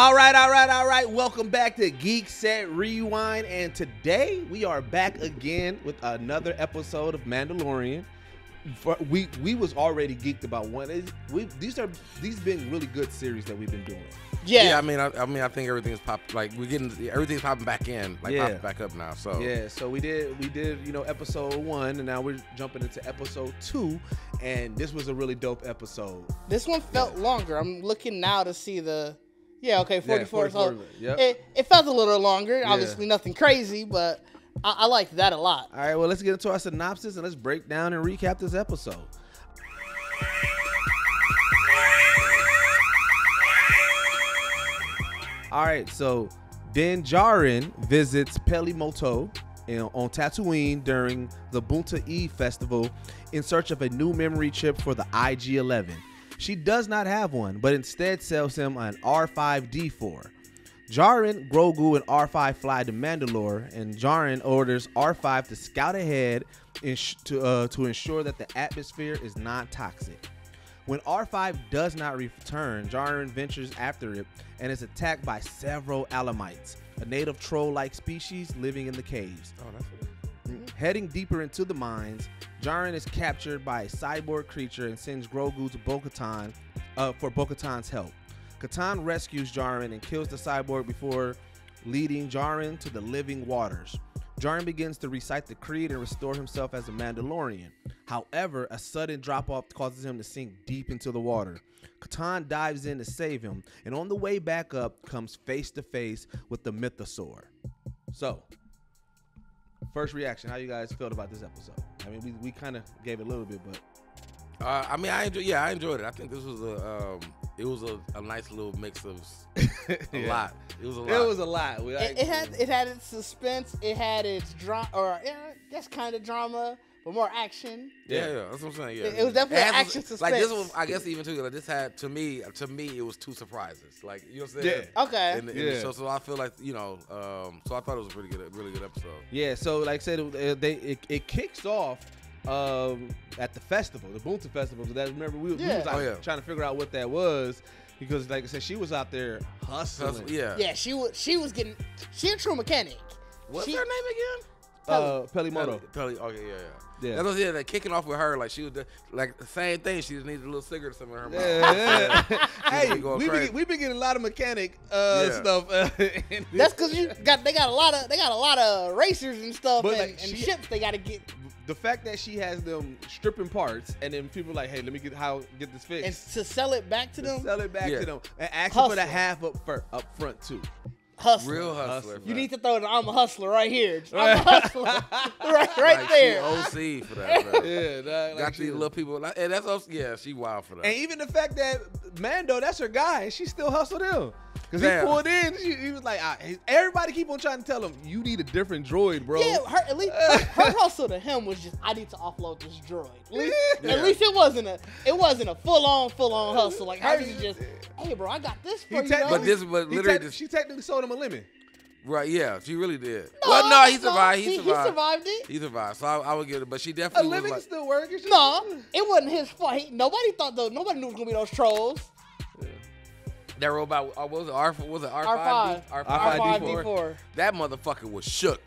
All right. Welcome back to Geekset Rewind, and today we are back again with another episode of Mandalorian. We was already geeked about one. These been really good series that we've been doing. Yeah, I mean, I think everything's popped. Like everything's popping back in, popping back up now. So yeah, so we did, episode 1, and now we're jumping into episode 2, and this was a really dope episode. This one felt longer. I'm looking now to see the. Yeah, okay, 44. Yeah, 44 so yep. it felt a little longer. Obviously, nothing crazy, but I liked that a lot. All right, well, let's get into our synopsis and let's break down and recap this episode. All right, so Din Djarin visits Pelimoto on Tatooine during the Bunta Eve festival in search of a new memory chip for the IG-11. She does not have one, but instead sells him an R5-D4. Djarin, Grogu, and R5 fly to Mandalore, and Djarin orders R5 to scout ahead to ensure that the atmosphere is not toxic. When R5 does not return, Djarin ventures after it and is attacked by several Alamites, a native troll-like species living in the caves. Oh, that's what Heading deeper into the mines, Djarin is captured by a cyborg creature and sends Grogu to Bo-Katan for Bo-Katan's help. Katan rescues Djarin and kills the cyborg before leading Djarin to the living waters. Djarin begins to recite the creed and restore himself as a Mandalorian. However, a sudden drop-off causes him to sink deep into the water. Katan dives in to save him, and on the way back up, comes face-to-face with the Mythosaur. So, first reaction, how you guys felt about this episode? I mean, we kind of gave it a little bit, but I enjoyed it. I think this was a nice little mix of a lot. It was a lot. It was a lot. It had its suspense. It had its drama, or that's kind of drama, but more action. Yeah, that's what I'm saying. Yeah, it was definitely action suspense. Like this one, I guess even too. Like this had to me, it was 2 surprises. Like you know what I'm saying? Yeah. Okay. In the show, so I feel like so I thought it was a really good episode. Yeah. So like I said, it kicks off at the festival, the Bunta festival. So that remember we was like trying to figure out what that was because like I said, she was out there hustling. Yeah. She was getting. She a true mechanic. What's her name again? Pelimoto. Okay, yeah. That's what I said. Like kicking off with her, like she was like the same thing. She just needed a little cigarette or something in her mouth. Hey, we been getting a lot of mechanic stuff. That's because they got a lot of racers and stuff and ships they got to get. The fact that she has them stripping parts and then people are like, hey, let me get this fixed. And to sell it back to them. Sell it back to them. And actually put a half up front too. Hustler. Real hustler. You need to throw the I'm a hustler right here. I'm a hustler. right like there. She OC for that, bro. Yeah, got these little people. And that's she wild for that. And even the fact that Mando, that's her guy, and she still hustled him. Because he pulled in, he was like, everybody keep on trying to tell him, you need a different droid, bro. Yeah, her hustle to him was just, I need to offload this droid. At least it wasn't a full-on hustle. Like hers is just, hey, bro, I got this for you. But she technically sold him a lemon. Right, yeah, she really did. No, he survived. He survived it. He survived, so I would give it. But she definitely a lemon can still work. No, it wasn't his fault. Nobody knew it was gonna be those trolls. That robot, was it R5? R5D4. That motherfucker was shook.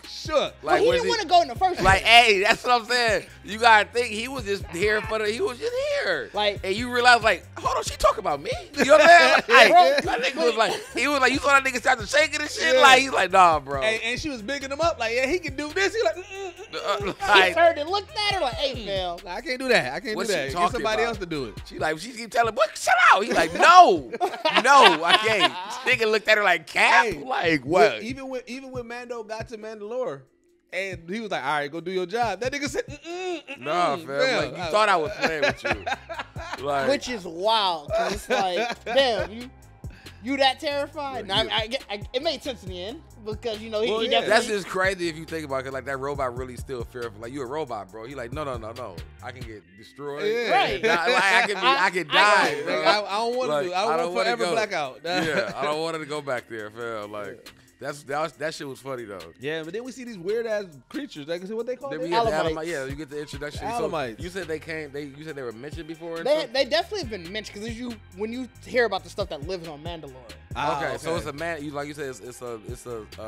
Like, he didn't want to go in the first place. Like, hey, that's what I'm saying. You gotta think he was just here he was just here. Like, and you realize, like, hold on, she talking about me? You know what I'm saying? Like, that nigga was like, you saw that nigga start to shaking and shit. Yeah. Like, he's like, nah, bro. And she was bigging him up, like, yeah, he can do this. He like, he turned and looked at her like, hey, fam. I can't do that. Get somebody else to do it. She keep telling, boy, shut out. He's like, no. I can't. This nigga looked at her like, Cap? Hey, like, what? Even when Mando got to Mandalore, and he was like, all right, go do your job. That nigga said, nah, fam. Like, you thought I was playing with you. Like, which is wild, because it's like, damn, you that terrified? Now, it made sense in the end, because, he definitely... That's just crazy if you think about it, like, that robot really still fearful. Like, you a robot, bro. He like, no. I can get destroyed. Yeah. Right. I can die, bro. I don't want to I don't want forever blackout. Yeah, I don't want to go back there, fam. Like... That shit was funny though. Yeah, but then we see these weird ass creatures. Like, what they call them? Yeah, you get the introduction. Alamites. So you said you said they were mentioned before. They definitely have been mentioned because when you hear about the stuff that lives on Mandalore, Okay, so it's a man. Like you said, it's a.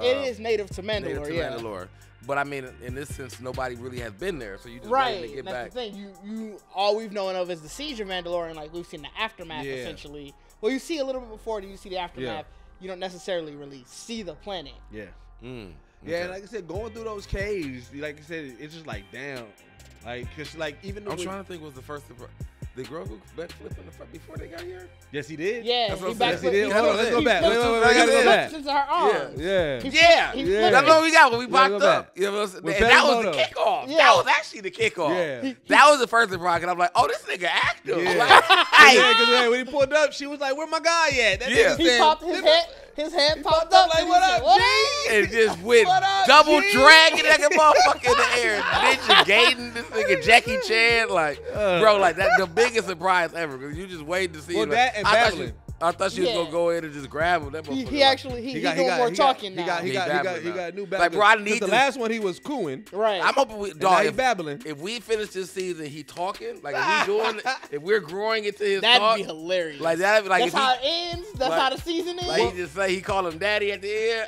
It is native to Mandalore. Native to yeah. Mandalore. But I mean, in this sense, nobody really has been there, so you just Right. waiting to get That's back. the thing. You all we've known of is the siege of Mandalore, and like we've seen the aftermath essentially. Well, you see a little bit before, then you see the aftermath. You don't necessarily really see the planet. Yeah. Okay. Yeah, and like I said, going through those caves, like I said, it's just like damn, like cause like even. I'm trying to think. Was the first? Did Grogu backflip in the front before they got here? Yes, he did. Yeah, That's what he I'm saying. Yes, he did. backflipped. Hold on, let's go back. Wait, He gotta go back. flipped into her arms. Yeah. Yeah, that's what we got when we Yeah, go popped up. back. You know what I'm saying? With And that was the Pelimoto. kickoff. Yeah. That was actually the kickoff. Yeah. That was the first impression. I'm like, oh, this nigga active. Yeah. Like, Yeah, because when he pulled up, she was like, "Where my guy at?" That Yeah. nigga He said, popped his head. His head popped up. like, and he "What said, up, "What G?" and just went What up, double G? dragging that motherfucker in the air. Ninja gating this nigga Jackie Chan. Like, bro, like that's the biggest surprise ever. Because you just waiting to see. Well, like, that and I thought she was Yeah. gonna go in and just grab him. That He motherfucker. actually he doing more talking now. He got a new babbling. Like, bro, I 'Cause need the to- last one he was cooing. Right. I'm hoping we, Now dog. he If, babbling. if we finish this season, he talking. Like, if we doing, if we're growing into his That'd talk, be hilarious. like that. Like, That's if how it he, ends. That's like- how the season ends. like he just say he call him daddy at the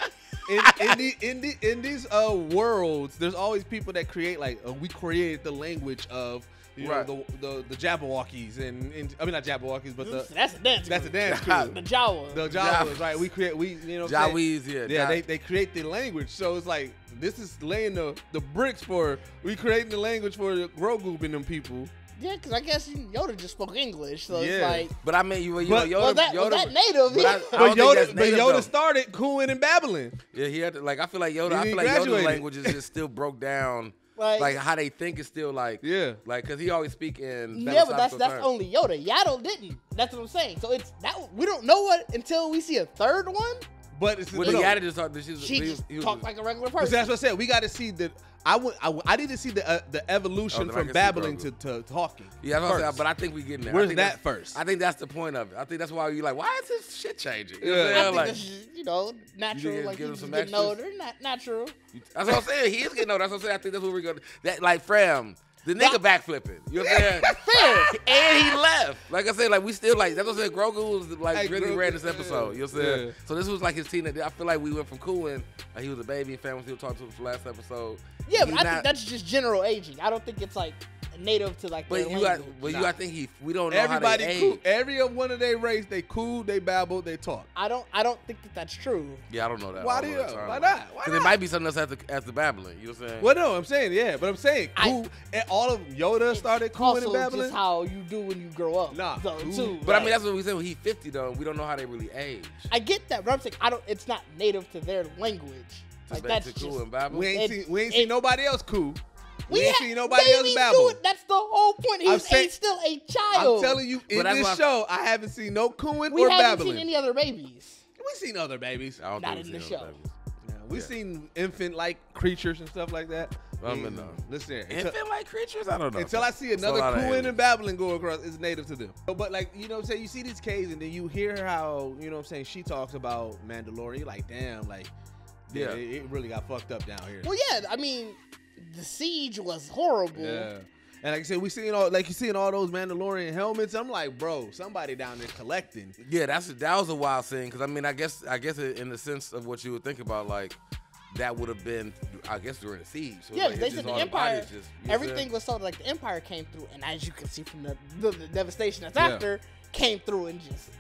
end. In these worlds, there's always people that create like we created the language of you Right. know the Jabberwockies and I mean not Jabberwockies but that's a dance. that's the group. dance crew. The Jawa. The Jawas, right? We create you know what I'm saying? Jawies, Yeah, they create the language. So it's like this is laying the bricks for we creating the language for the Grogu and them people. Yeah, because I guess Yoda just spoke English, so Yeah. it's like. But I mean, you But- know, Yoda. Was that native? But I But don't think Yoda, that's native, though. started cooing and babbling. Yeah, he had to, like I feel like Yoda. He I feel like Yoda's graduated. language is just still broke down. Like how they think is still like like because he always speak in. Yeah, but that's only Yoda. Yaddle didn't. That's what I'm saying. So it's that we don't know what until we see a third one. But it's When the Yaddle just talked, She just he was talked like a regular But person. that's what I said. We got to see the. I need to see the evolution then I from can see babbling Grogu. to talking. Yeah, that's what I'm saying, first. but I think we getting there. I Where's think that that's- first? I think that's the point of it. I think that's why you're like, why is this shit changing? You know Yeah. what I'm I saying? think Like, that's just, natural. think Like give him he's some getting extras? older, natural. that's what I'm saying. He is getting older. That's what I'm saying. I think that's what we're going to. That like Fram. The nigga backflipping. You know what I'm saying? Fair. And he left. Like I said, like we still like that's what I'm saying. Grogu was like Hey, really Grogu, ran this episode. You know what I'm saying? yeah. So this was like his teen. I feel like we went from cooling. Like he was a baby and family still talking to him for the last episode. Yeah, He but I not- think that's just general aging. I don't think it's like native to like. But their you got, language. but you, I think we don't know Everybody how they cool. age. Every one of their race, they cool, they babble, they talk. I don't think that's true. Yeah, I don't know that. Why I don't do know you? that term. Why not? Why 'Cause not? it might be something else after babbling. You know what I'm saying? Well, no, I'm saying but I'm saying cool. And all of Yoda started cooling Also, and babbling. just how you do when you grow up. Nah, so, cool. too. But I mean, Like, that's what we said. When he's 50 though, we don't know how they really age. I get that, but I'm saying it's not native to their language. Like that's to just. cool and babble. we ain't it- seen nobody else cool. We ain't ha- seen nobody else babies babble. do it. That's the whole point. I'm He's saying- still a child. I'm telling you, in But that's this why- show, I haven't seen no cooing we or haven't babbling. seen any other babies. We seen other babies. I don't Not think in we've the seen show. those babies. We've Yeah. seen infant-like creatures and stuff like that. No. Listen, Infant-like creatures? I don't know. until I see It's a another lot of cooing aliens. and babbling go across, it's native to them. But like, you know what I'm saying? You see these caves and then you hear how, you know what I'm saying, she talks about Mandalorian. You're like, damn, like, yeah, it really got fucked up down here. Well, yeah. I mean, the siege was horrible. Yeah. And like I said, you're seeing all those Mandalorian helmets. I'm like, bro, somebody down there collecting. Yeah, that was a wild scene because I mean, I guess in the sense of what you would think about, like that would have been, I guess, during the siege. So Yeah, like, they it's said just the all Empire. bodies just, you know what I'm Everything saying? was so like the Empire came through, and as you can see from the devastation that's Yeah. after, came through and just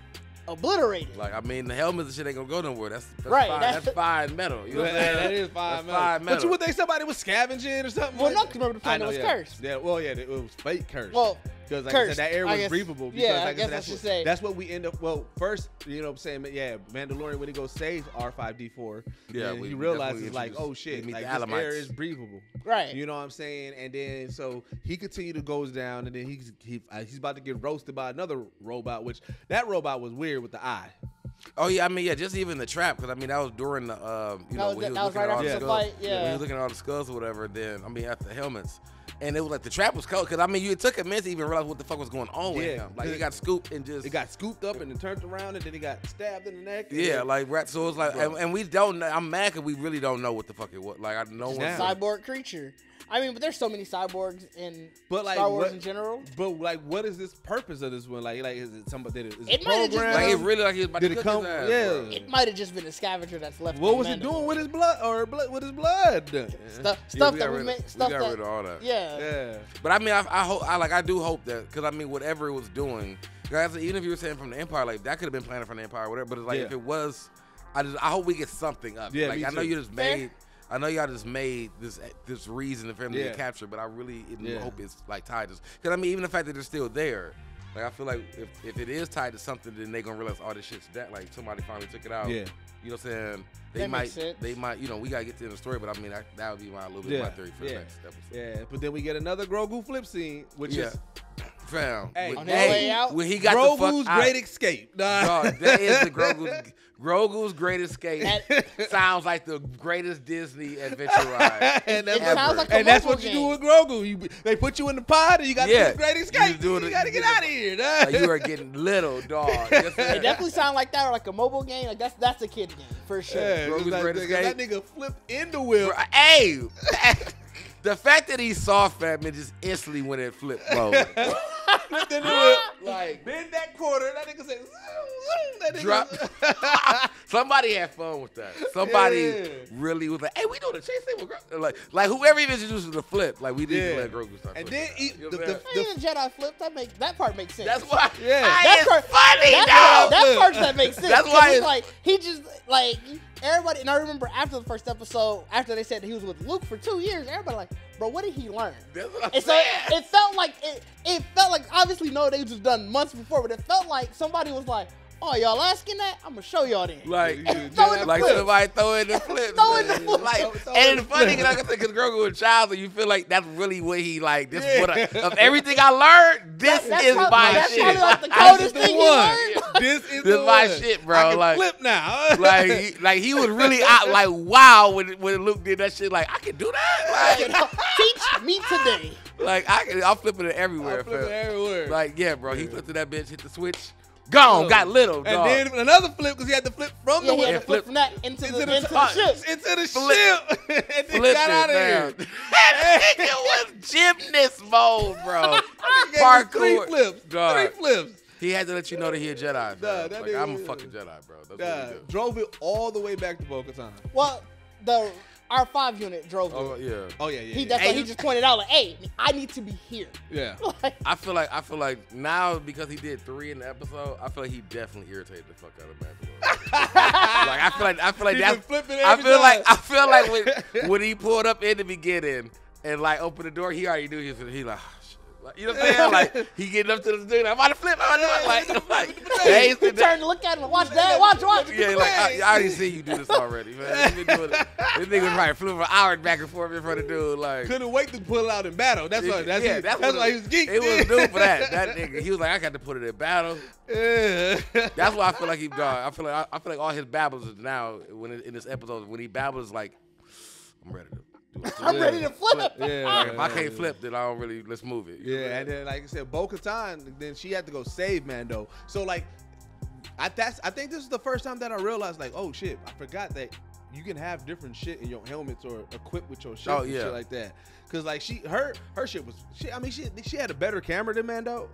obliterated. Like I mean, the helmets and shit ain't gonna go nowhere. That's Right, Fine, that's- that's fine metal. You know what I'm saying? That is fine That's fine metal. But you would think somebody was scavenging or something? Well, like no, that? 'cause remember the I planet know, was yeah. cursed. Yeah, well, yeah, it was fake cursed. Well, because like I cursed, said, that air I was guess. breathable. Because, Yeah, I like guess said, I should say. that's what we end up. Well, first, you know what I'm saying? Yeah, Mandalorian when he goes save R5D4, Yeah, and we he definitely realizes like, introduced- oh shit, we meet like the this air Alamites. is breathable. Right. You know what I'm saying? And then so he continued to goes down, and then he's about to get roasted by another robot, which that robot was weird with the eye. Oh yeah, I mean yeah, just even the trap because I mean that was during the you know when he was that was looking right at all after the the skulls. fight, yeah. when he was looking at all the skulls or whatever. Then I mean after the helmets, and it was like the trap was cold because I mean it took a minute to even realize what the fuck was going on with Yeah. him. Like he got scooped and just It got scooped up and then turned around, and then he got stabbed in the neck. and yeah, then- like right. So it's like Bro. and we don't. know. I'm mad because we really don't know what the fuck it was. Like I no one. Now. Cyborg creature. I mean, but there's so many cyborgs in But like, Star Wars what, in general. But like, what is this purpose of this one? Like is it somebody? Is It it might have just program? Like it really like he was about Did to it cook come? his ass, Yeah. bro. It might have just been a scavenger that's left. What on was it Mandalore. doing with his blood with his blood? Stuff we that got we rid made. of, Stuff we got that. rid of all that. Yeah. Yeah. But I mean, I do hope that, because I mean, whatever it was doing, guys, even if you were saying from the Empire, like that could have been planted from the Empire, or whatever. But it's like if it was, I hope we get something up. Yeah, like me I know too. you just made. I know y'all just made this reason for him to get captured, but I really hope it's like tied to. Because I mean, even the fact that they're still there, like I feel like if it is tied to something, then they gonna realize all this shit's that. Like somebody finally took it out. Yeah. You know what I'm saying? That makes sense. They might, you know, we gotta get to the story, but I mean, that would be my theory for the next episode. Yeah, but then we get another Grogu flip scene, which is Fam. Hey, on his way out, when he got Grogu's the fuck Great out. Escape. Dog, that is the Grogu's Great Escape. Sounds like the greatest Disney adventure ride. and it sounds like a and that's mobile what you game. do with Grogu. They put you in the pod and you got to do the Great Escape. You got to get out of here. Like you are getting little, dog. It definitely sounds like that, or like a mobile game. Like that's a kid's game for sure. Yeah, Grogu's like, Great Escape. that nigga flipped in the wheel. Hey, the fact that he saw Fat Man just instantly went in flip mode. Flipped in the wheel. Like, Bend that quarter. That nigga said, that nigga drop. Somebody had fun with that. Somebody Yeah. really was like, "Hey, we doing a chase thing with Grogu." Like whoever even introduced the flip, like we didn't Yeah. let Grogu start. And flipping then out. You know what I'm saying? I mean, the Jedi flip. That part makes sense. That's why. Yeah. That That is funny, that dog. part that makes sense. That's why it's like he just like everybody. And I remember after the first episode, after they said that he was with Luke for 2 years, everybody like, bro, what did he learn? That's what I'm And so saying. it felt like it felt like obviously no, they was done months before, but it felt like somebody was like, oh, y'all asking that? I'm gonna show y'all then. Like, Throw in the like flips. somebody throw in the flips. Throw in the man. flips. Like, Throw and in the the funny thing, flips. like I said, because Grogu was a child, so you feel like that's really what he like. This Yeah. what of everything I learned. This That's is probably- my that's shit. probably like the This coldest is the thing he one. learned. This is This the my one. shit, bro. I can Like- flip now. like he was really out. Like wow, when Luke did that shit, like I can do that. Teach me today. Like I'm flipping it everywhere. I'm flipping fam. everywhere. Like yeah, bro. He flipped to that bitch, hit the switch, gone, got little, and dog. then another flip because he had to flip from Yeah, the he had wheel to flip from that into the ship. into the ship, and then Flipped got out of it, here. man. That nigga was gymnast mode, bro. Gave him Parkour. three flips. Dog. 3 flips. He had to let you know that he a Jedi. Bro. that Like, nigga I'm a was- fucking Jedi, bro. That's what he do. Drove it all the way back to Bo-Katan. Well, the R5 unit drove it. Oh yeah. Oh yeah. That's why he just pointed out like, hey, I need to be here. Yeah. Like, I feel like now because he did 3 in the episode, I feel like he definitely irritated the fuck out of Mandalore. Like I feel like He that's been flipping I every feel time. like when he pulled up in the beginning and like opened the door, he already knew he like. Oh, shit. Like, you know what I'm saying? Like he getting up to the thing, like, I'm about to flip. Like hey, he turned to look at him, watch that, watch. yeah, like I already see you do this already, man. You been doing it. This nigga was probably flew for hours back and forth in front of dude, like. Couldn't wait to pull it out in battle. That's why. That's what why he was geeked. It was due for that. That nigga, he was like, I got to put it in battle. Yeah. That's why I feel like he dog. I feel like all his babbles is now in this episode when he babbles like, I'm ready to do it. I'm ready to flip. Yeah. Like, if I can't flip, then I don't really let's move it. Yeah, and then like I said, Bo-Katan, then she had to go save Mando. So like, I think this is the first time that I realized like, oh shit, I forgot that you can have different shit in your helmets or equipped with your shit and shit like that. Cause like her shit was she had a better camera than Mando.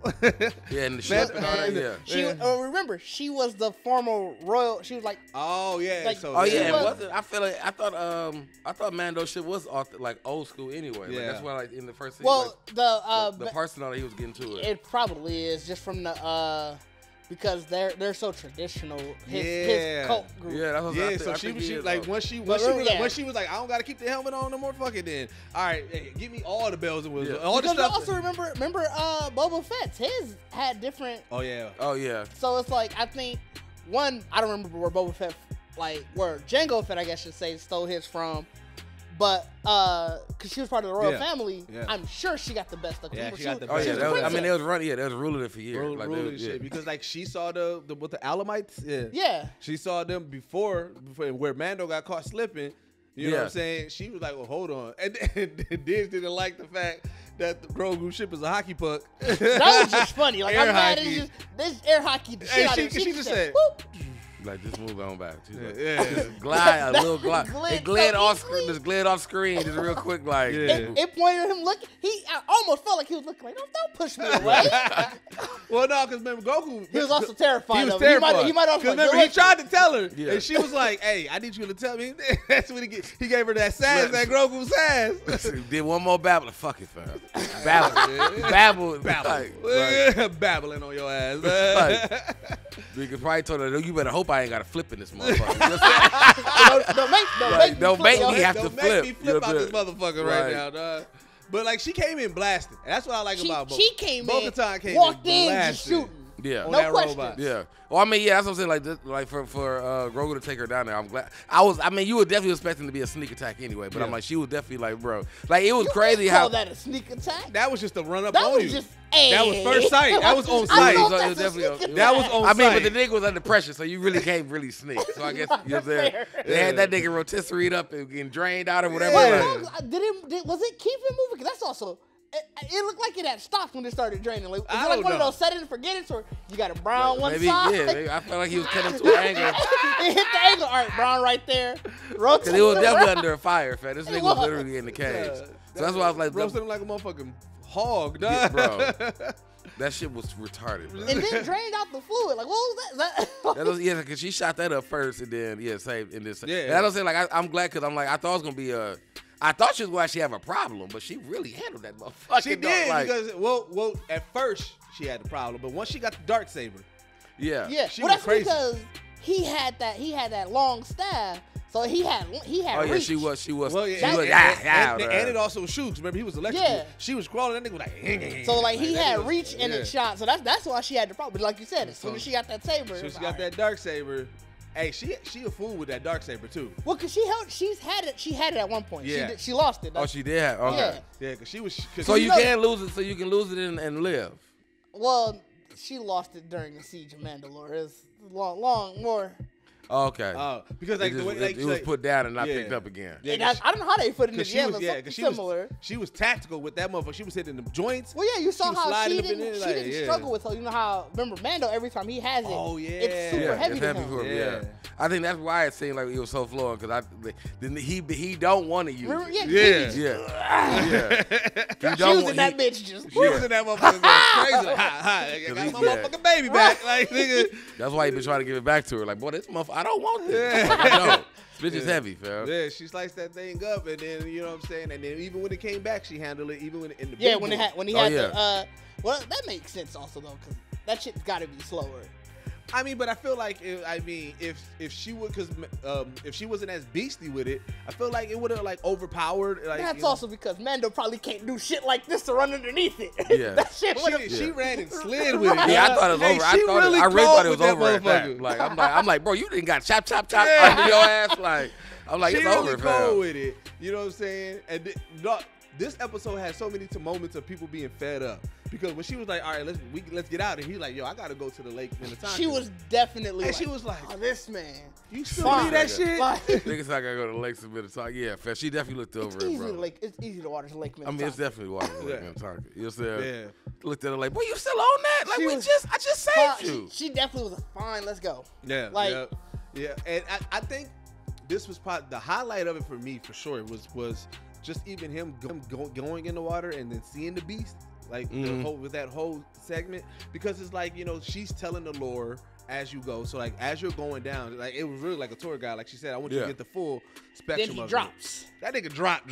Yeah, and the ship and all that. Yeah. She remember she was the former royal. She was like, Oh yeah. Like- so Oh yeah, She it was- wasn't. I feel like I thought Mando shit was like old school anyway. Like, Yeah. that's why like in the first season, well, like, the personality he was getting to it. it probably is just from the because they're so traditional. Yeah. His cult group. Yeah, that's what Yeah, I so think she he is, like though. when she But was yeah. when she was like, I don't gotta keep the helmet on no more. Fuck it then. All right, hey, give me all the bells and whistles. Yeah. All the Because stuff. also remember Boba Fett's his had different. Oh yeah. Oh yeah. So it's like I think I don't remember where Boba Fett where Jango Fett I guess should say stole his from, but because she was part of the royal family, Yeah. I'm sure she got the best of. Yeah, Remember, she got the Oh best. yeah. She's That a was, I mean, princess. they was running. Yeah, they was ruling it for years. Like, Ruling they, and yeah. shit because like she saw the with the Alamites. Yeah. Yeah. She saw them before where Mando got caught slipping. You know what Yeah. I'm saying? She was like, well, hold on. And Didge didn't like the fact that the Grogu ship is a hockey puck. That was just funny. Like Air I'm mad hockey. it's just this air hockey the shit Hey, out she of it. just said, "Whoop." Like, just move on back. Like, Yeah. just glide, a little glide. It glid so off screen, just glid off screen, just real quick, like. Yeah. It pointed at him looking. I almost felt like he was looking like, don't push me away. Well, no, because remember Goku. He was also terrified. He was of it. terrified. He might also Because like, remember, he tried to tell her, Yeah. and she was like, "Hey, I need you to tell me." That's when he gave her that sass, that Grogu sass. Did one more babble. Fuck it, fam. Babble. Like, babbling on your ass. you could probably told her, you better hope I ain't got to flip in this motherfucker. Don't make me have to Don't flip. make me flip out this Right. motherfucker right now, dog. But like, she came in blasting. And that's what I like about She came in, Bo-Katan came walked in in just blasting. shooting. Yeah. On No that question. robot. Yeah. Well, I mean, yeah, that's what I'm saying. Like, like for Grogu to take her down there, I'm glad. I mean, you were definitely expecting to be a sneak attack anyway, but Yeah. I'm like, she was definitely like, bro, like it was You crazy can't how call that a sneak attack. That was just a run up That on was you. just That was first sight. That was on I sight. don't So know it if was that's a definitely sneak on- That was attack. on I mean, but sight. the nigga was under pressure, so you really can't really sneak. So I guess you know what I'm saying. Fair. They had that nigga rotisserie up and getting drained out or whatever. Yeah. Like, Was it keep it moving? 'Cause that's also. It looked like it had stopped when it started draining. Like, is I it like don't one of know. those set it and forget it, or you got a brown one maybe, side? yeah. Maybe, I felt like he was cutting to an angle. It hit the angle. All right, brown right there. Rotate. Because he was definitely around. under a fire, fam. This nigga was literally in the cage. So that's why I was like, roasted him like a motherfucking hog, yeah, dog. bro. That shit was retarded, bro. And then drained out the fluid. Like, what was that? That was, yeah, because she shot that up first and then, saved in this. Yeah. And I don't say, like, I'm glad because I'm like, I thought it was going to be I thought she was going to actually have a problem, but she really handled that motherfucker. She did because well, at first she had the problem, but once she got the dark saber, yeah. Yeah, She well, was that's crazy. because he had that long staff, so he had Oh, yeah, reach. she was. well, she yeah, was, and it also shoots. Remember, he was electrocuted. Yeah. She was crawling. That nigga was like, So like he that had nigga was- reach and yeah. it shot. So that's why she had the problem. But like you said, as soon as she got that saber, So it was she got all right. that dark saber. Hey, she a fool with that dark saber too. Well, cause she's had it. She had it at one point. Yeah. She lost it. Oh, she did have. Okay. Yeah. Yeah, because she was. So you know- can lose it. So you can lose it and live. Well, she lost it during the siege of Mandalore. It was long more. Oh, okay. because it like just, the way it was put down and not yeah. picked up again. Yeah, And I don't know how they put it Because together. she was, Something she similar. she was tactical with that motherfucker. She was hitting them joints. Well, yeah, you saw was how sliding she up in didn't. there, She like, didn't yeah. struggle with her. You know how? Remember Mando? Every time he has it, Oh, yeah. it's super Yeah, heavy it's to heavy him. for him. Yeah. Yeah. I think that's why it seemed like it was so flowing because he don't want to use Remember? it. Yeah. Yeah. He She was in that bitch just. She was in that motherfucker going crazy. Like, I got my Yeah. motherfucking baby back. Like, nigga. That's why he been trying to give it back to her. Like, boy, this motherfucker, I don't want this. Like, I don't. This bitch is heavy, fam. Yeah, she sliced that thing up, and then you know what I'm saying. And then even when it came back, she handled it. Even when in the Yeah, big when boy. he Oh, had yeah. the well, that makes sense also though, because that shit's got to be slower. I mean, but I feel like if she would, because if she wasn't as beastly with it, I feel like it would have like overpowered. Like, That's you know, also because Mando probably can't do shit like this to run underneath it. Yeah. That shit would have. she ran and slid with it. Yeah, I thought it was Hey, over. she I really cold thought it was with that over at that. motherfucker. Like, I'm like, bro, you didn't got chop Yeah. under your ass. Like, I'm like, She it's really over, cold fam. with it. You know what I'm saying? And this episode had so many moments of people being fed up because when she was like, "All right, let's get out," and he's like, "Yo, I gotta go to the lake in the time." She was definitely. And like, she was like, "Oh, this man." "You still Fine. believe that shit?" Like, Niggas like I gotta go to the lakes a bit of time. Yeah, fam. She definitely looked over it's it, easy bro. to it's easy to water the lake. I mean, it's definitely water the lake, Yeah. man. Talking. You know what I'm saying? Yeah. Looked at her like, boy, you still on that? Like, She I was just saved you. She definitely was a fine. Let's go. Yeah, Like- yeah. And I think this was probably the highlight of it for me, for sure. Was just even him going in the water and then seeing the beast, like with that whole segment, because it's like, you know, she's telling the lore as you go. So like as you're going down, like it was really like a tour guide. Like she said, I want you to get the full spectrum Then he of drops. it. That nigga dropped.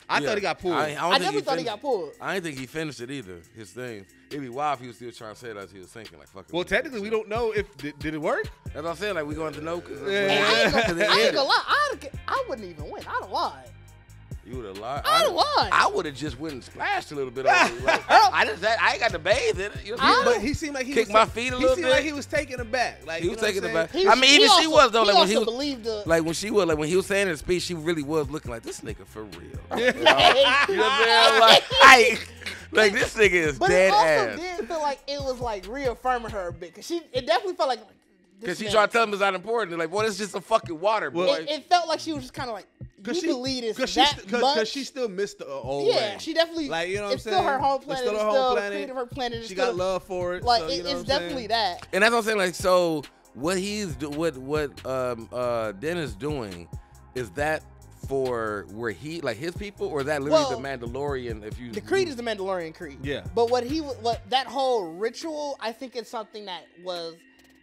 I thought he got pulled. I definitely thought he got pulled. I didn't think he finished it either. His thing. It'd be wild if he was still trying to say it as he was thinking. Like, fuck it. Well, technically, we don't know if did it work. That's what I'm saying. Like, we going to know. Hey, I ain't gonna lie. I wouldn't even win. I'd have lied. You would have lied. I'd have lied. I would have just went and splashed a little bit on it. Like, I ain't got to bathe in it. You know what I'm saying? But he seemed like he Kick was my feet a little He seemed bit. like he was taking it back. Like He was taking it back. He- I mean, he even she also- was though. Like when also he was, believed the. like when she was, like when he was saying in his speech, she really was looking like this nigga for real. You know, Yeah. you know what I'm saying? Like this nigga is But dead it also ass. did feel like it was like reaffirming her a bit, cause it definitely felt like. Because she tried to tell him it's not important. They're like, boy, it's just a fucking water, boy. It felt like she was just kind of like, you believe this that much? Because she still missed the old Yeah, way. she definitely. Like, you know what I'm it's saying? still her home It's planet. still It's her still home the planet. creator of her planet. She got love for it. Like so, you know it's what I'm definitely saying? that. And that's what I'm saying. Like, so what Den is doing, is that for where he like his people, or is that literally the Mandalorian? If you the creed is the Mandalorian creed. Yeah. But what that whole ritual, I think it's something that was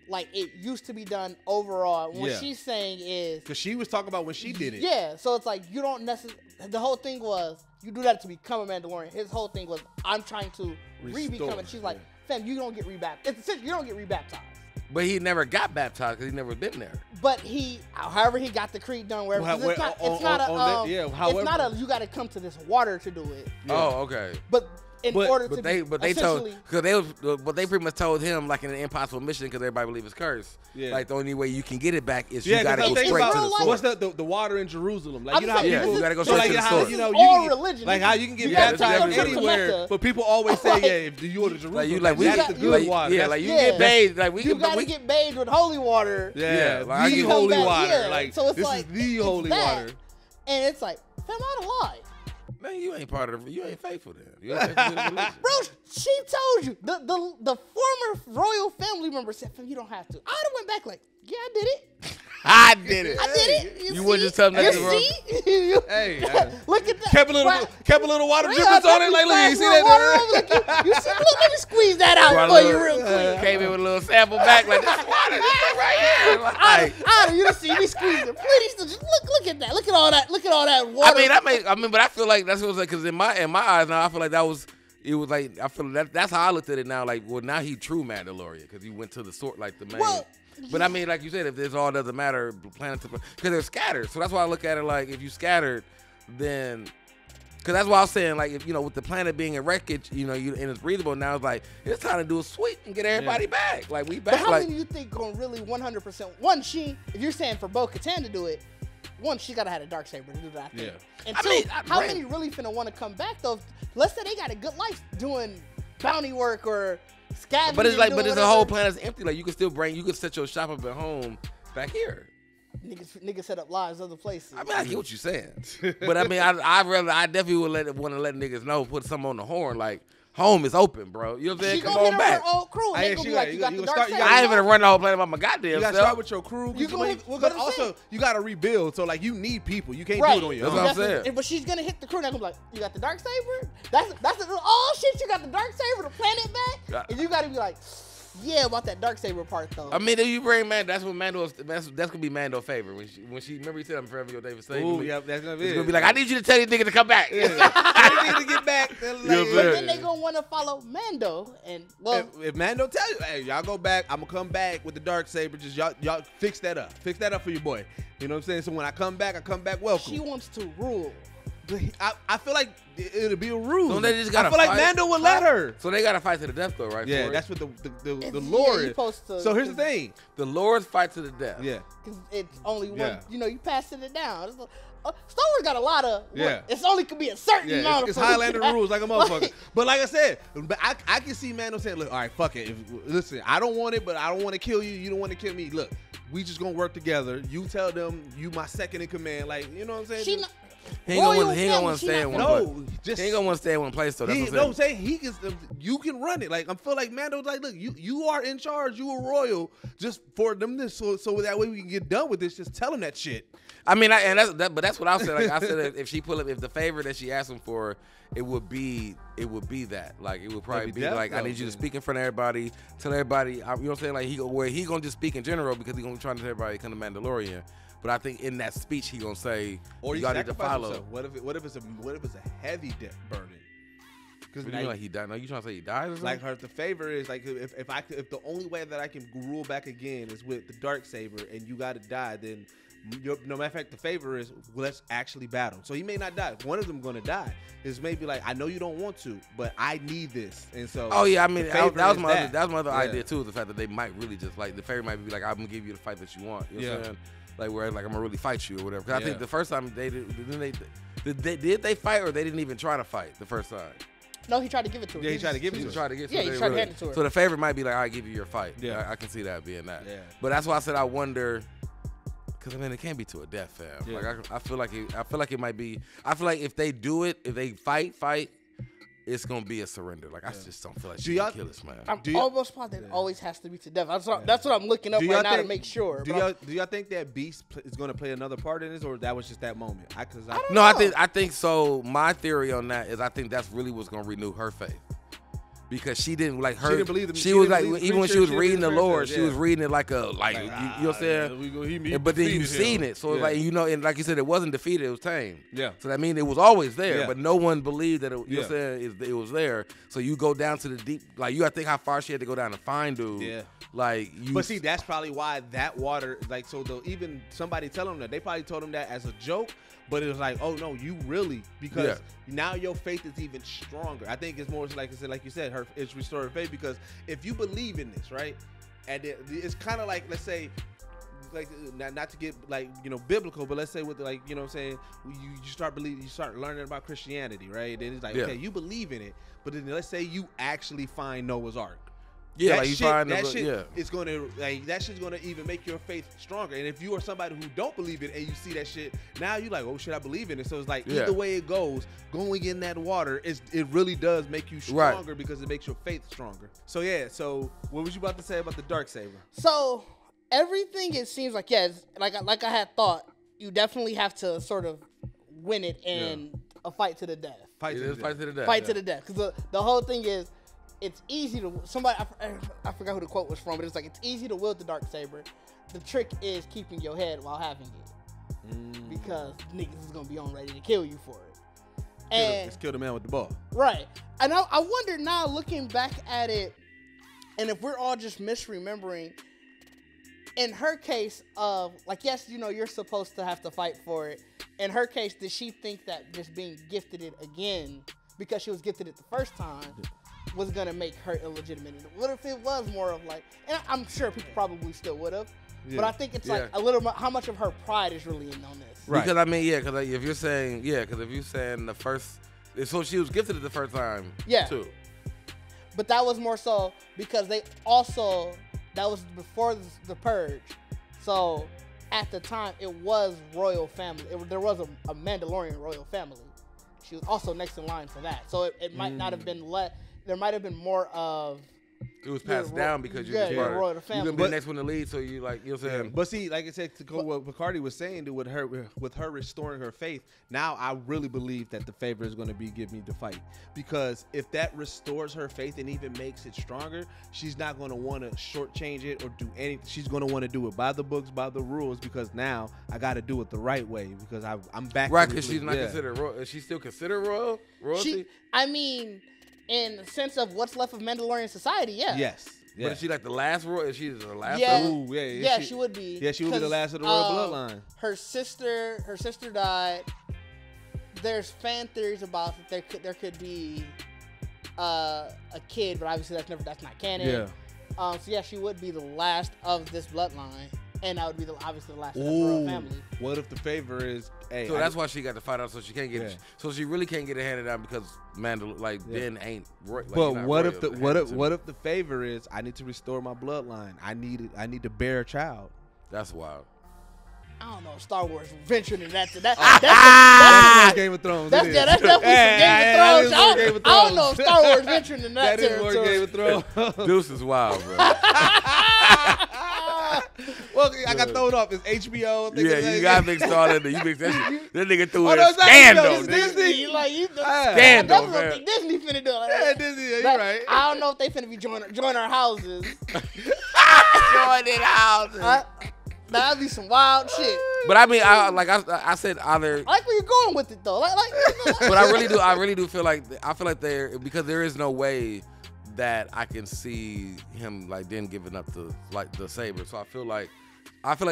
like it used to be done overall. What she's saying is because she was talking about when she did it. Yeah. So it's like you don't necessarily. The whole thing was you do that to become a Mandalorian. His whole thing was I'm trying to re-become it. She's like, fam, you don't get rebaptized. It's you don't get rebaptized. But he never got baptized because he never been there. But however he got the creed done, wherever it's not you got to come to this water to do it. Yeah. Oh, okay. But they pretty much told him like in an impossible mission because everybody believe it's cursed. Yeah. Like the only way you can get it back is you got to go straight to the source. What's the water in Jerusalem? Like you know how people, you got to go straight to the source. You know, all religion. Like how you can get baptized anywhere, but people always say, if you go to Jerusalem, that's the good water. Yeah, like you get bathed. Like you got to get bathed with holy water. Yeah, the holy water. Like this is the holy water. And it's like, fam, I don't lie. Man, you ain't part of it. You ain't faithful then. You ain't faithful to the religion. Bro, she told you. The former royal family member said, fam, you don't have to. I would have went back like, yeah, I did it. I did it. I did it. You wouldn't just tell them that to Hey, look at that. Kept a little water drippings on it. Like, look, you see that? You see, let me squeeze that out for you real quick. Came in with a little sample back like, this water, this right here. You see me squeezing. Please, just look at that. Look at all that water. I mean, but I feel like that's what it's like, because in my eyes now, I feel like it was like, I feel that's how I looked at it now. Like, well, now he true Mandalorian because he went to the sort, like the main. Well, but I mean, like you said, if this all doesn't matter, planet to planet, because they're scattered. So that's why I look at it like, if you scattered, then, because that's why I was saying, like, if with the planet being in wreckage, and it's breathable, now it's like it's time to do a sweep and get everybody back. Like we back. But how many do you think going really 100%? One, if you're saying for Bo-Katan to do it, one, she gotta have a dark saber to do that. Yeah. And two, how many really finna want to come back though? Let's say they got a good life doing bounty work or scavenging. But it's like, the whole planet's empty. Like you can set your shop up at home back here. Niggas set up lives other places. I mean, I get what you're saying, but I mean, I definitely would want to let niggas know, put something on the horn, like home is open, bro. You know what I'm saying? Come on back. Her old crew. They gonna be like, you got the dark saber. I ain't even run the whole planet by my goddamn self. You gotta start with your crew. But also, you gotta rebuild. So like, you need people. You can't do it on your own. That's what I'm saying. But she's gonna hit the crew. They're gonna be like, you got the dark saber? That's shit. You got the dark saber, the planet back, and you gotta be like, yeah, about that dark saber part though. I mean, if you bring Mando, that's gonna be Mando's favorite. When she remember he said, "I'm forever your David Slade." Ooh, yeah, that's gonna be. It's gonna be like, I need you to tell these niggas to come back. Yeah. I need you to get back. But then they gonna want to follow Mando, and if Mando tell you, hey, y'all go back, I'm gonna come back with the dark saber. Just y'all fix that up. Fix that up for your boy. You know what I'm saying? So when I come back welcome. She wants to rule. I feel like it'll be a ruse. So they just gotta I feel like Mando would let her. So they gotta fight to the death though, right? Yeah, that's what the lore is. So here's the thing: the Lord's fight to the death. Yeah, because it's only one. You passing it down. Star Wars got a lot of. It's only could be a certain amount. It's Highlander rules like a motherfucker. But like I said, I can see Mando saying, "Look, all right, fuck it. Listen, I don't want it, but I don't want to kill you. You don't want to kill me. Look, we just gonna work together. You tell them you my second in command. Like, you know what I'm saying?" He ain't gonna want to stay in one place. He ain't gonna want to stay in one place though. That's what I'm saying. You can run it. Like I feel like Mando's like, look, you are in charge. You are royal. Just for them this, so that way we can get done with this. Just tell them that shit. I mean, but that's what I said. Like I said, if the favor that she asked him for, it would be that. Like it would probably be like, I need you to speak in front of everybody, tell everybody. You know what I'm saying? Like he gonna just speak in general because he gonna try to tell everybody come to Mandalorian. But I think in that speech he gonna say, or you need to follow. Himself. What if it's a heavy death burden? Because like he died. No, you trying to say he died? Or something? Like the favor is like if the only way that I can rule back again is with the dark saber, and you got to die, then no matter of fact, the favor is let's actually battle. So he may not die. One of them gonna die. It's maybe like I know you don't want to, but I need this, and so. Oh yeah, I mean that was my other idea too. The fact that they might really just like the favor might be like I'm gonna give you the fight that you want. You know what I'm saying? Like where like I'm gonna really fight you or whatever. Cause I think the first time did they fight or they didn't even try to fight the first time. No, he tried to give it to her. Yeah, he tried to give it to her. He tried to hand it to her. So the favorite might be like, I give you your fight. Yeah, I can see that being that. Yeah. But that's why I said I wonder, because I mean it can't be to a death, fam. Yeah. Like I feel like it might be. I feel like if they do it, if they fight, it's gonna be a surrender. Like I just don't feel like Do she y'all- can kill this man. I'm almost positive it always has to be to death. That's what I'm looking up right now to make sure. Do y'all think that Beast is going to play another part in this, or that was just that moment? I don't No, know. I think so. My theory on that is I think that's really what's gonna renew her faith. Because she didn't like her. She didn't believe she was like, believe even when she was preacher, reading the Lord, yeah. she was reading it like a, like, you know what I'm saying? But then you seen it. So it's like, you know, and like you said, it wasn't defeated, it was tamed. Yeah. So that means it was always there, Yeah. but no one believed that it, you know what I'm saying, it was there. So you go down to the deep, like, you gotta think how far she had to go down to find dude. Yeah. Like, you. But see, that's probably why that water, like, so even somebody telling them that, they probably told him that as a joke, but it was like, oh no, you really, because now your faith is even stronger. I think it's more like I said, like you said, it's restored her faith, because if you believe in this, right, and it's kind of like, let's say, like, not to get like, you know, biblical, but let's say with, like, you know what I'm saying, you start believing, you start learning about Christianity, right? Then it's like, okay, you believe in it, but then let's say you actually find Noah's Ark. Yeah, that like you shit, find that the, shit is gonna, like, that shit's gonna even make your faith stronger. And if you are somebody who don't believe it and you see that shit, now you like, oh shit, I believe in it. So it's like either way it goes, going in that water it really does make you stronger because it makes your faith stronger. So yeah, so what was you about to say about the dark saber? So everything, it seems like, like I had thought, you definitely have to sort of win it in a fight to the death. Fight to the death. Fight to the death. Because the whole thing is, it's easy to, I forgot who the quote was from, but it's like, it's easy to wield the dark saber. The trick is keeping your head while having it. Because niggas is gonna be on ready to kill you for it. And Let's kill the man with the ball. right. And I wonder now, looking back at it, and if we're all just misremembering, in her case of, like, yes, you know, you're supposed to have to fight for it. In her case, did she think that just being gifted it again, because she was gifted it the first time, was gonna make her illegitimate? What if it was more of like, and I'm sure people probably still would have, but I think it's like a little, how much of her pride is really in on this? Right. Because I mean, because like, if you're saying, because if you're saying the first, so she was gifted it the first time, too. But that was more so because they also, that was before the purge, so at the time it was royal family. There was a Mandalorian royal family. She was also next in line for that, so it might not have been there might have been more of. It was passed down because you're royal the family. You're gonna be the next one to lead, so you like, you know what I'm saying. But see, like I said, to go what Bacardi was saying, dude, with her restoring her faith, now I really believe that the favor is going to be give me the fight, because if that restores her faith and even makes it stronger, she's not going to want to shortchange it or do anything. She's going to want to do it by the books, by the rules, because now I got to do it the right way, because I'm back. Right, because she's not considered royal. Is she still considered royalty? I mean, in the sense of what's left of Mandalorian society, Yes. But is she like the last royal? Is she the last? Yeah, she would be. Yeah, she would be the last of the royal bloodline. Her sister died. There's fan theories about that there could be a kid, but obviously that's not canon. Yeah. So yeah, she would be the last of this bloodline, and that would be obviously the last of the royal family. What if the favor is? Hey, so that's why she got to fight out, so she can't get it. So she really can't get it handed down because Ben ain't. Like, but what if the favor is? I need to restore my bloodline. I need to bear a child. That's wild. I don't know. Star Wars venturing in that. That's Game of Thrones. That's definitely some Game of Thrones. I don't know. Star Wars venturing in that territory. That is more Game of Thrones. Deuce is wild, bro. Well, I got thrown off. It's HBO. Yeah, you got mixed all in there. You mixed that shit. That nigga threw in a scandal. Disney. Scandal, man. I think Disney finna do it. Yeah, Disney. You're right. I don't know if they finna be join our houses. Joining houses. That'd be some wild shit. But I mean, I said either. I like where you're going with it though. But I really do feel like because there is no way that I can see him like then giving up the saber. So I feel like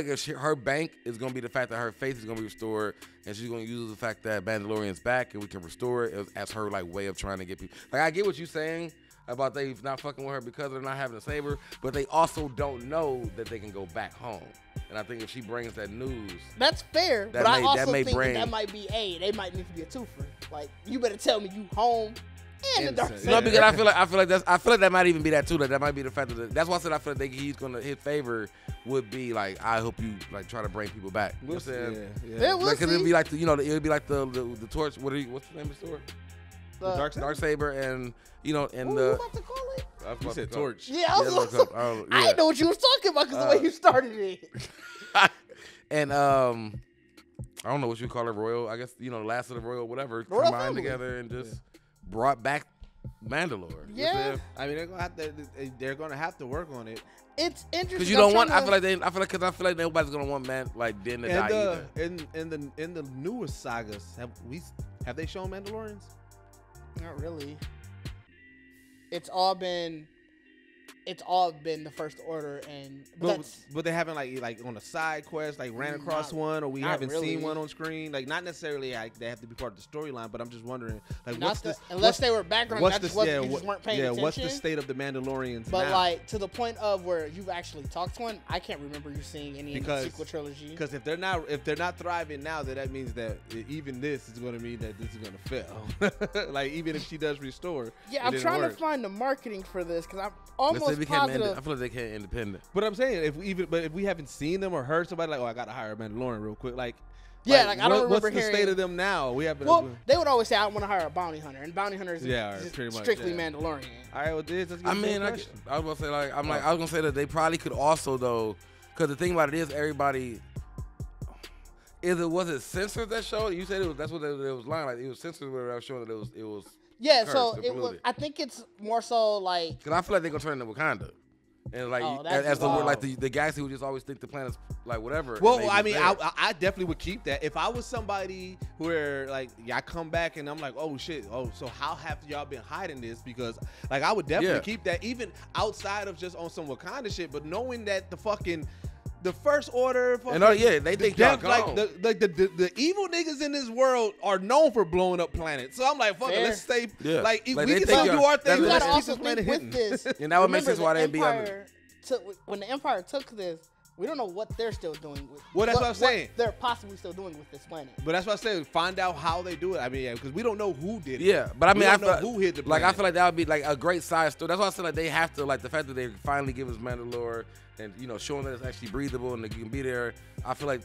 if her bank is gonna be the fact that her faith is gonna be restored, and she's gonna use the fact that Mandalorian's back and we can restore it as her like way of trying to get people. Like I get what you're saying about they not fucking with her because they're not having a saber, but they also don't know that they can go back home. And I think if she brings that news, that's fair. But I also think that might be they might need to be a twofer. Like you better tell me you home. And the dark saber. No, because I feel like that might even be that too. That might be the fact that's why I said I feel like his favor would be like, I hope you like try to bring people back. You know what I'm saying? Yeah, we'll see. It'd be like it'd be like the torch. What's the name of the store? The Darksaber and and what the. you about to call it? You said torch. Yeah, I didn't know what you was talking about because the way you started it. And I don't know what you call it, royal. I guess the last of the royal, whatever, combined together and just brought back Mandalore. Yeah, I mean they're gonna have to work on it. It's interesting because you don't want. I feel like nobody's gonna want Din to die either. In the newest sagas, have they shown Mandalorians? Not really. It's all been the First Order, but they haven't like on a side quest ran across one, or we haven't seen one on screen. Like not necessarily they have to be part of the storyline, but I'm just wondering unless they were background. You just weren't paying attention. What's the state of the Mandalorians But now? to the point of where you've actually talked to one, I can't remember you seeing any in the sequel trilogy. Because if they're not thriving now, then that means that even this is going to mean that this is going to fail. Like even if she does restore. Yeah, I'm trying to find the marketing for this because I'm almost positive. I feel like they can't independent. But I'm saying if we haven't seen them or heard somebody I got to hire a Mandalorian real quick. I don't remember what's hearing. the state of them now? We haven't. Well, they would always say, "I want to hire a bounty hunter," and bounty hunters pretty much strictly Mandalorian. All right, well, Didge, let's get I was gonna say I was gonna say that they probably could also though, because the thing about it is everybody. Was it censored that show? You said that's what it was lying like. It was censored where I was showing that it was. Yeah, cursed so it was. I think it's more so like. Because I feel like they're gonna turn into Wakanda. And the galaxy would just always think the planet's whatever. Well, I mean, I definitely would keep that if I was somebody where I come back and I'm like, oh shit, so how have y'all been hiding this? Because I would definitely keep that even outside of just on some Wakanda shit, but knowing that the First Order, they think y'all gone. The evil niggas in this world are known for blowing up planets. So I'm like, fuck it, let's stay. We can still do our thing. You gotta let's also keep this planet with this. And that would make sense why they'd be under. When the Empire took this, we don't know what they're still doing with. Well, that's what I'm saying. They're possibly still doing with this planet. But that's what I said. Find out how they do it. I mean, because we don't know who did it. Yeah, but I mean, I don't know who hit the planet. I feel like that would be a great side story. That's why I said they have to the fact that they finally give us Mandalore and showing that it's actually breathable and that you can be there. I feel like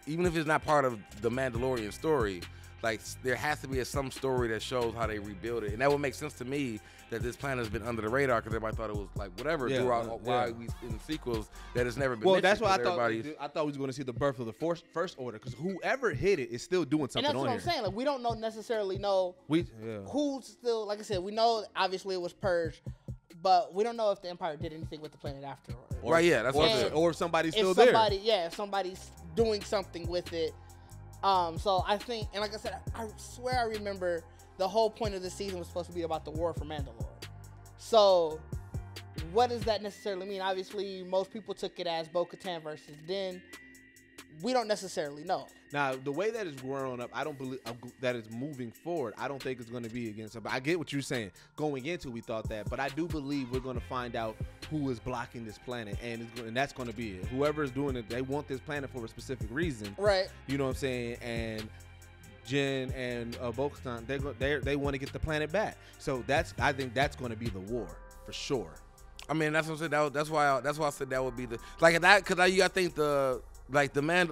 even if it's not part of the Mandalorian story, there has to be some story that shows how they rebuild it, and that would make sense to me that this planet has been under the radar because everybody thought it was whatever throughout why we in the sequels that it's never been. Well, that's why I thought we was going to see the birth of the First Order because whoever hit it is still doing something. And that's what I'm saying. We don't necessarily know who's still. Like I said, we know obviously it was purged. But we don't know if the Empire did anything with the planet afterward. That's what I'm saying. Or if somebody's still there. If somebody's doing something with it. So I think, and like I said, I swear I remember the whole point of the season was supposed to be about the war for Mandalore. So what does that necessarily mean? Obviously, most people took it as Bo-Katan versus Din. We don't necessarily know. Now, the way that it's growing up, I don't believe that it's moving forward. I don't think it's going to be against it. But I get what you're saying. Going into, we thought that. But I do believe we're going to find out who is blocking this planet. And that's going to be it. Whoever is doing it, they want this planet for a specific reason. Right. You know what I'm saying? And Jen and Bo-Katan, they want to get the planet back. So I think that's going to be the war for sure. I mean, that's what I said. That's why I said that would be the that because you I think the man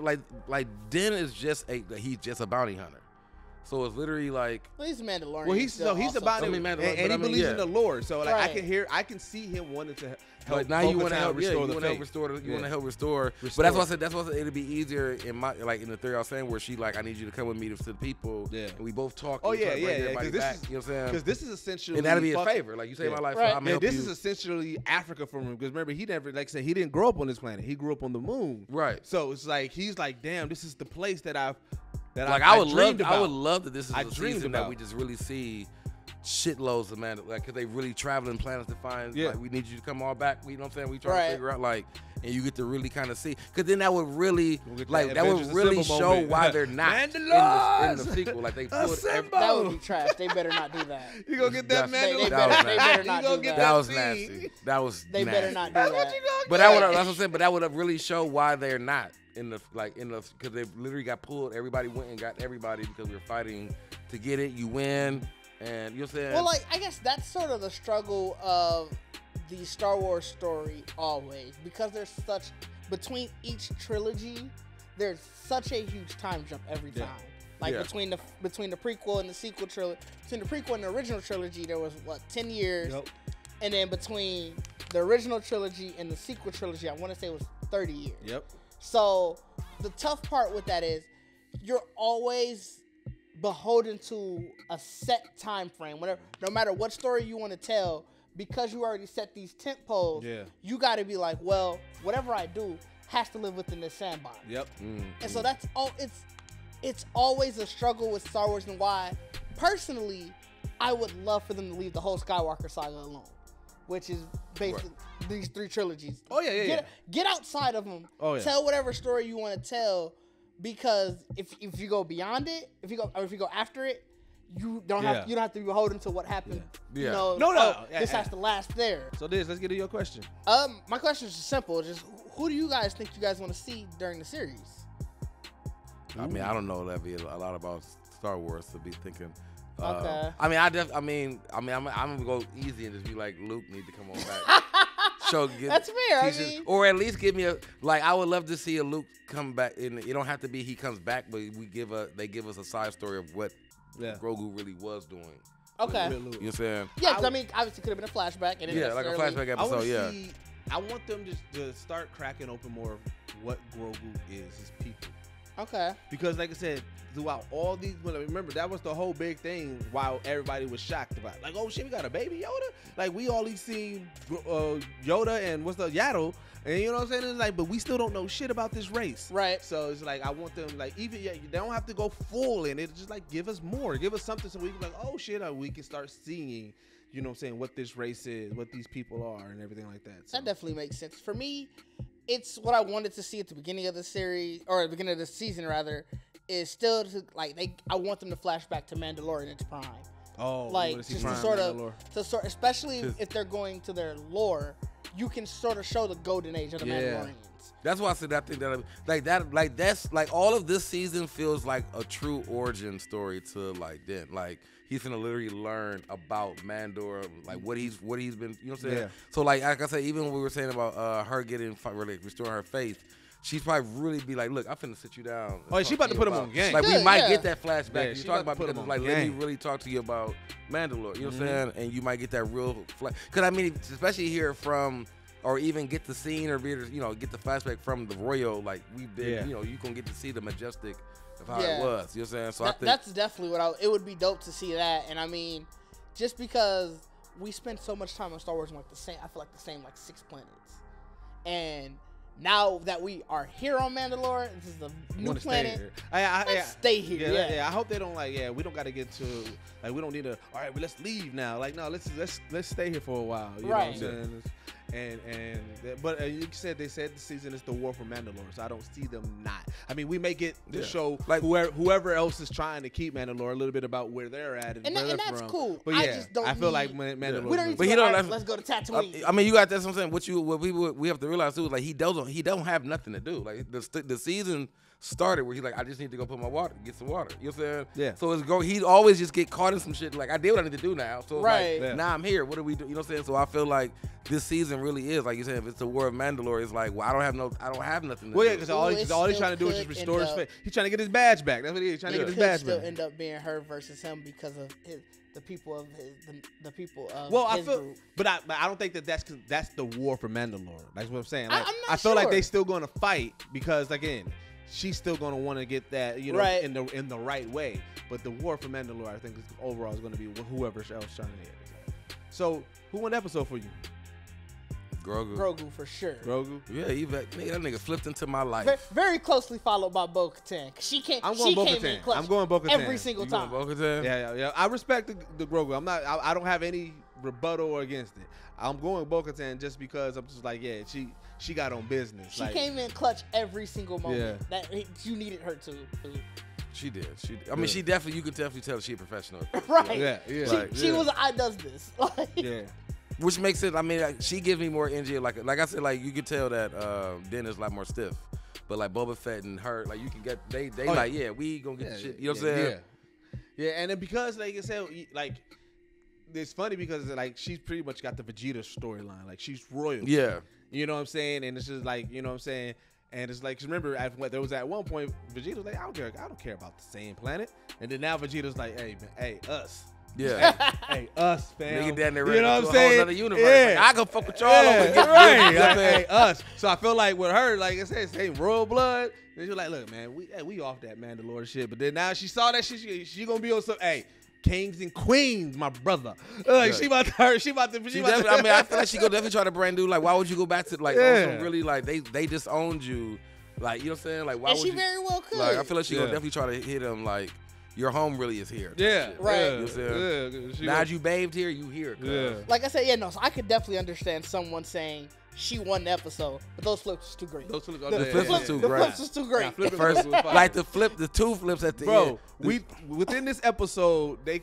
Din is he's just a bounty hunter. So it's literally he's a Mandalorian. Well, he's a bounty hunter, and he believes in the Lore. So I can see him wanting to help. Now you want to help restore. You want to help restore. But that's why I said it'd be easier in my in the theory I was saying where she I need you to come with me to the people. Yeah. And we both talk. Oh yeah. You know what I'm saying? Because this is essentially and that'd be a favor. You save my life. Right. I'm help this you. is essentially Africa from him. Because remember, he never I said he didn't grow up on this planet. He grew up on the moon. Right. So it's he's damn, this is the place that I would love that this is a season that we just really see shitloads of because they really traveling planets to find we need you to come all back. You know what I'm saying? We try to figure out and you get to really kind of see because then that would really show why they're not in the sequel. They put that would be trash. They better not do that. You gonna get that Mandalorian? They better not do that. That was nasty. That was. They better not do that. But that's what I'm saying. But that would have really show why they're not in the because they literally got pulled. Everybody went and got everybody because we were fighting to get it. You win, and you're saying. Well, I guess that's sort of the struggle of the Star Wars story always because there's between each trilogy, there's such a huge time jump every time. Like between the prequel and the sequel trilogy, between the prequel and the original trilogy, there was 10 years, and then between the original trilogy and the sequel trilogy, I want to say it was 30 years. Yep. So the tough part with that is you're always beholden to a set time frame. Whatever, no matter what story you want to tell, because you already set these tent poles, you got to be like, well, whatever I do has to live within this sandbox. Yep. And so that's all. It's always a struggle with Star Wars, and why, personally, I would love for them to leave the whole Skywalker saga alone, which is basically these 3 trilogies. Oh yeah. Get outside of them. Oh yeah. Tell whatever story you want to tell, because if you go beyond it, if you go after it, you don't have to be beholden to what happened. Yeah. You know, No. This has to last there. So let's get to your question. My question is just simple. Just who do you guys think you guys want to see during the series? I mean, I don't know, Levy, a lot about Star Wars to be thinking. Okay. I mean, I'm gonna go easy and just be like, Luke need to come on back. That's fair. Or at least give me I would love to see a Luke come back. And it don't have to be he comes back, but they give us a side story of what Grogu really was doing. Okay. You know what I'm saying? Yeah, I mean, obviously could have been a flashback. And like a flashback episode. I want them just to start cracking open more of what Grogu is, his people. Okay. Because like I said, throughout all these, remember that was the whole big thing while everybody was shocked about, like, oh shit, we got a baby Yoda. Like we only seen Yoda and Yaddle, and you know what I'm saying? It's like, but we still don't know shit about this race. Right. So it's like I want them even they don't have to go full in it. Just like give us more, give us something so we can oh shit, we can start seeing. You know what I'm saying? What this race is, what these people are, and everything like that. So. That definitely makes sense. For me, it's what I wanted to see at the beginning of the series, or at the beginning of the season, rather, is still I want them to flash back to Mandalorian in its prime. Oh, just to sort of, especially if they're going to their lore, you can sort of show the golden age of the Mandalorians. That's why I said I think that that's all of this season feels like a true origin story to then he's gonna literally learn about Mandor, what he's been, you know what I'm saying? Yeah. So like I said, even when we were saying about her restoring her faith, she's probably really be like, look, I'm finna sit you down. Oh, she about to put him on game. We might get that flashback. Yeah, you talk about because let me really talk to you about Mandalore. You know what I'm saying? And you might get that real because I mean, especially here from. Or even get the scene, or get the flashback from the royal, we've been, you can get to see the majestic of how it was. You know what I'm saying? So I think that's definitely it would be dope to see that. And I mean, just because we spend so much time on Star Wars, I feel like the same 6 planets. And now that we are here on Mandalore, this is the new planet. Let's stay here. Yeah. I hope they don't we don't got to get to we don't need to. All right, but let's leave now. No, let's stay here for a while. You know what I'm saying? But you said they said the season is the war for Mandalore, so I don't see them not. I mean, we may get to show whoever else is trying to keep Mandalore a little bit about where they're at and where they're that's from. Cool. But I feel like Mandalore. We don't need to let's go to Tatooine. I mean, you got that's what I'm saying. What we have to realize too is he don't have nothing to do. The season started where he's like, I just need to go get some water. You know what I'm saying? Yeah. So he'd always just get caught in some shit. I did what I need to do now. So now I'm here. What do we do? You know what I'm saying? So I feel like this season really is, like you said, if it's the war of Mandalore, it's like, well, I don't have nothing to do. Well, yeah, because all he's trying to do is just restore his faith. He's trying to get his badge back. That's what he is, trying to get his badge back. It could still end up being her versus him because of the people of the people of his group. But I don't think that's the war for Mandalore. That's what I'm saying. I feel like they still going to fight because again, she's still going to want to get that, in the right way. But the war for Mandalore, I think, overall is going to be whoever else trying to hit. So, who won the episode for you? Grogu for sure. Grogu? Yeah, that nigga flipped into my life. Very closely followed by Bo-Katan. I'm going Bo-Katan. I'm going Bo-Katan. Every single time. Bo-Katan? Yeah. I respect the Grogu. I don't have any rebuttal against it. I'm going Bo-Katan just because I'm just like, she got on business. She came in clutch every single moment that you needed her to. She did. I mean, she definitely. You could definitely tell she's a professional. Right. Yeah. She was. I does this. Which makes it. I mean, she gives me more energy. Like I said, you could tell that Den is a lot more stiff. But Boba Fett and her, you can get they we gonna get the shit. You know what I'm saying? Yeah. And then because like I said, it's funny because she's pretty much got the Vegeta storyline. She's royal. Yeah. You know what I'm saying? And it's just you know what I'm saying? And it's like, remember, there was at one point, Vegeta was like, I don't care about the same planet. And then now Vegeta's like, hey, man, hey, us. Yeah. Hey, us, fam. Nigga down there, you know what I'm saying? Another universe. Yeah. Like, I go fuck with y'all over here. Right. Hey, us. So I feel like with her, like I said, same royal blood. And she was like, look, man, we off that Mandalore shit. But then now she saw that shit. She gonna be on some, hey, kings and queens, my brother. Like she about to. I mean, I feel like she gonna definitely try to brand new. Like, why would you go back to like also really like they disowned you? Like, you know what I'm saying? Like, why and would she you? very well could. Like, I feel like she gonna definitely try to hit him like. Your home really is here. Yeah, right. Yeah, you know what I'm saying? Now you bathed here, you here. Yeah. Like I said, so I could definitely understand someone saying she won the episode, but those flips was too great. The flips was too great. The flips was too great. Yeah, First, like the two flips at the end. Bro, within this episode, they